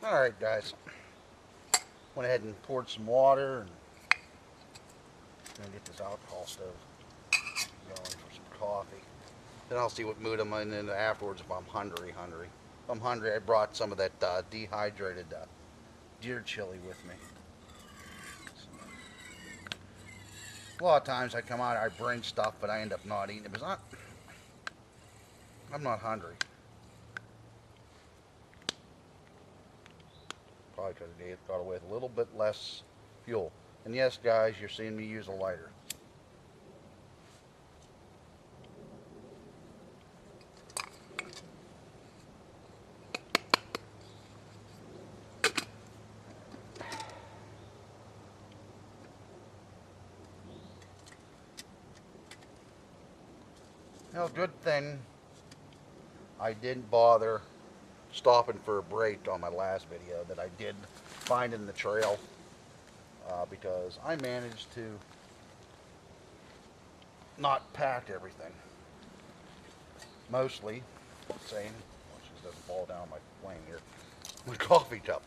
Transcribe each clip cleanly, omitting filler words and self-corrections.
Alright guys, went ahead and poured some water and gonna get this alcohol stove going for some coffee. Then I'll see what mood I'm in afterwards if I'm hungry. If I'm hungry, I brought some of that dehydrated deer chili with me. A lot of times I come out, I bring stuff, but I end up not eating it because I'm not hungry. Probably because it got away with a little bit less fuel. And yes, guys, you're seeing me use a lighter. Now, good thing I didn't bother stopping for a break on my last video that I did find in the trail because I managed to not pack everything. Mostly, saying, well, she doesn't fall down my flame here, my coffee cup.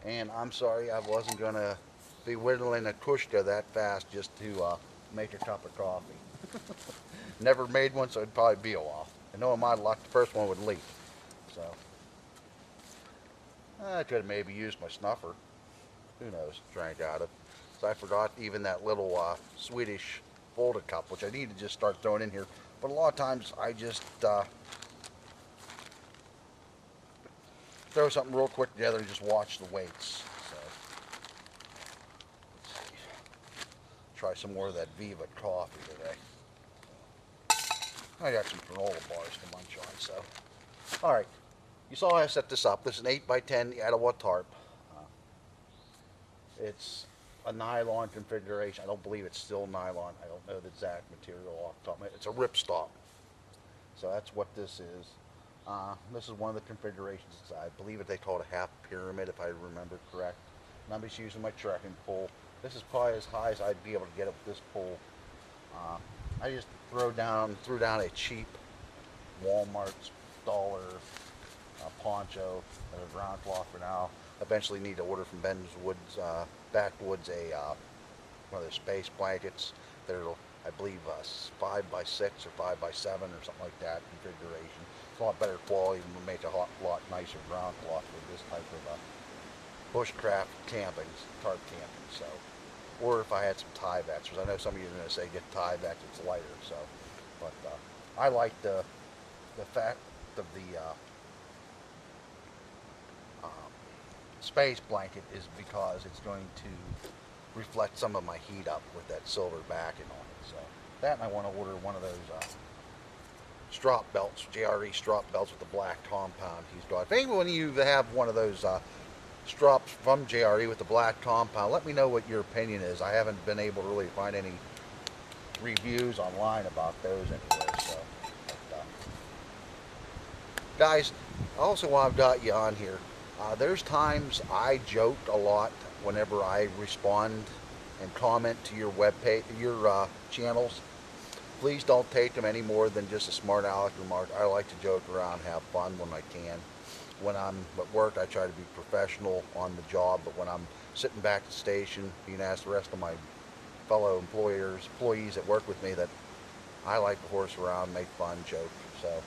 And I'm sorry, I wasn't going to be whittling a Kushka that fast just to make a cup of coffee. Never made one, so it'd probably be a while. And knowing my luck, the first one would leak. So, I could have maybe used my snuffer. Who knows, drank out of. So I forgot even that little Swedish folded cup, which I need to just start throwing in here. But a lot of times I just throw something real quick together and just watch the weights. So, let's see. Try some more of that Viva coffee today. I got some granola bars to munch on. So, all right. You saw how I set this up. This is an 8x10 Ottawa tarp. It's a nylon configuration. I don't believe it's still nylon. I don't know the exact material off the top of my head. It's a ripstop. So that's what this is. This is one of the configurations. I believe they call it a half pyramid, if I remember correct. And I'm just using my trekking pole. This is probably as high as I'd be able to get it with this pole. I just threw down a cheap Walmart's dollar poncho and a ground cloth for now. Eventually need to order from Ben's Woods, Backwoods one of their space blankets. They're, I believe, 5x6 or 5x7 or something like that configuration. It's a lot better quality and will make a lot nicer ground cloth for this type of bushcraft camping, tarp camping. So, or if I had some Tyveks, because I know some of you are going to say get Tyveks, it's lighter. So, but I like the fact of the space blanket is because it's going to reflect some of my heat up with that silver backing on it. So that, and I want to order one of those strop belts, JRE strop belts with the black compound he's got. If anyone of you have one of those strops from JRE with the black compound, let me know what your opinion is. I haven't been able to really find any reviews online about those anywhere. So, but, guys, also while I've got you on here, there's times I joke a lot whenever I respond and comment to your webpage, your channels. Please don't take them any more than just a smart aleck remark. I like to joke around, have fun when I can. When I'm at work, I try to be professional on the job, but when I'm sitting back at the station, you can ask the rest of my fellow employees that work with me, that I like to horse around, make fun, joke. So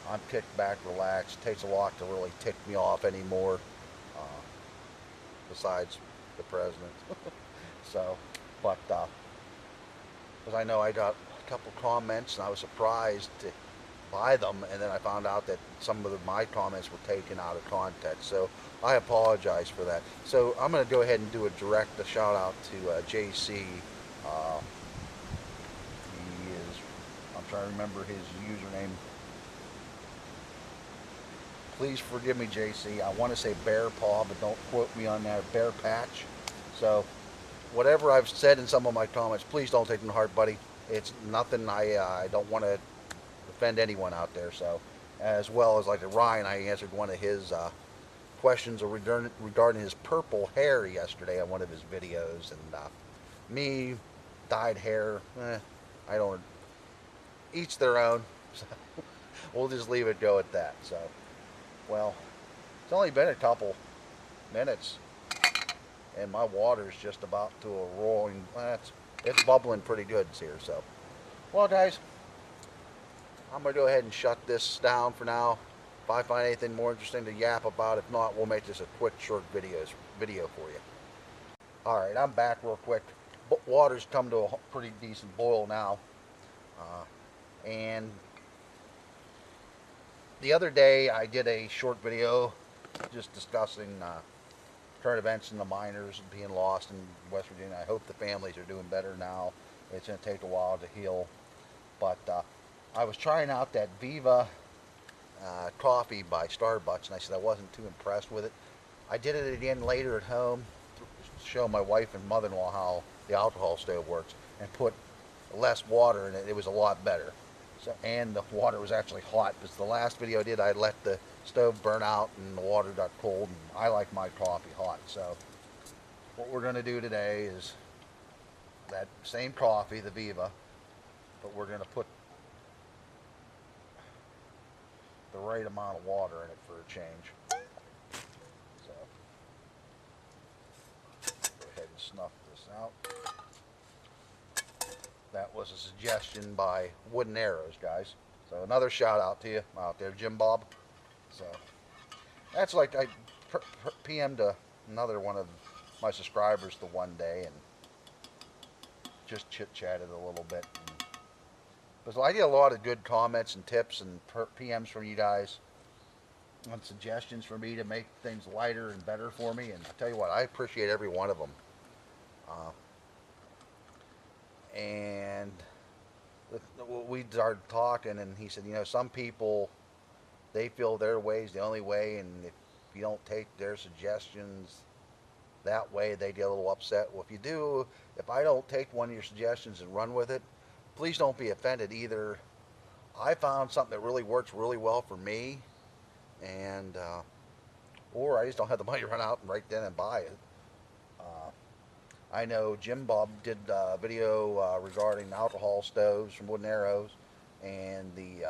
I'm kicked back, relaxed. Takes a lot to really tick me off anymore, besides the president. So, but because I know I got a couple comments and I was surprised by them, and then I found out that some of my comments were taken out of context. So I apologize for that. So I'm going to go ahead and do a shout out to JC. He is, I'm trying to remember his username. Please forgive me, JC. I want to say Bear Paw, but don't quote me on that. Bear Patch. So, whatever I've said in some of my comments, please don't take them to heart, buddy. It's nothing. I don't want to offend anyone out there. So, as well as like Ryan, I answered one of his questions regarding his purple hair yesterday on one of his videos, and me, dyed hair. I don't. Each their own. So, we'll just leave it go at that. So. Well, it's only been a couple minutes, and my water's just about to a roaring. It's bubbling pretty good here. So, well, guys, I'm gonna go ahead and shut this down for now. If I find anything more interesting to yap about, if not, we'll make this a quick, short video for you. All right, I'm back real quick. Water's come to a pretty decent boil now, and the other day I did a short video just discussing current events in the miners being lost in West Virginia. I hope the families are doing better now. It's going to take a while to heal, but I was trying out that Viva coffee by Starbucks, and I said I wasn't too impressed with it. I did it again later at home to show my wife and mother-in-law how the alcohol stove works, and put less water in it. It was a lot better. So, and the water was actually hot, because the last video I did, I let the stove burn out and the water got cold, and I like my coffee hot. So what we're going to do today is that same coffee, the Viva, but we're going to put the right amount of water in it for a change. So go ahead and snuff this out. That was a suggestion by Wooden Arrows, guys. So another shout out to you out there, Jim Bob. So that's like I PM'd another one of my subscribers the one day and just chit-chatted a little bit. Because I get a lot of good comments and tips and PMs from you guys on suggestions for me to make things lighter and better for me. And I tell you what, I appreciate every one of them. And we started talking, and he said, you know, some people, they feel their way's the only way, and if you don't take their suggestions that way, they get a little upset. Well, if you do, if I don't take one of your suggestions and run with it, please don't be offended either. I found something that really works really well for me, and or I just don't have the money to run out and right then and buy it. I know Jim Bob did a video regarding alcohol stoves from Wooden Arrows and the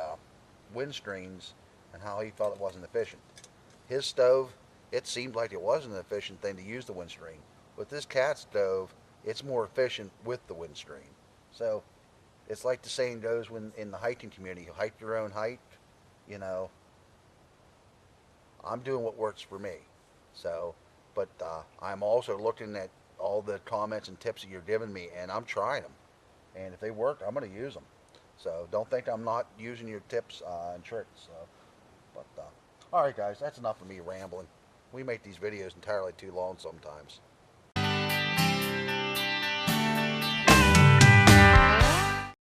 windscreens and how he felt it wasn't efficient. His stove, it seemed like it wasn't an efficient thing to use the windscreen. With this cat stove, it's more efficient with the windscreen. So it's like the saying goes when in the hiking community, you hike your own hike. You know, I'm doing what works for me. So, but I'm also looking at all the comments and tips that you're giving me, and I'm trying them. And if they work, I'm going to use them. So don't think I'm not using your tips and tricks. So, but all right, guys, that's enough of me rambling. We make these videos entirely too long sometimes.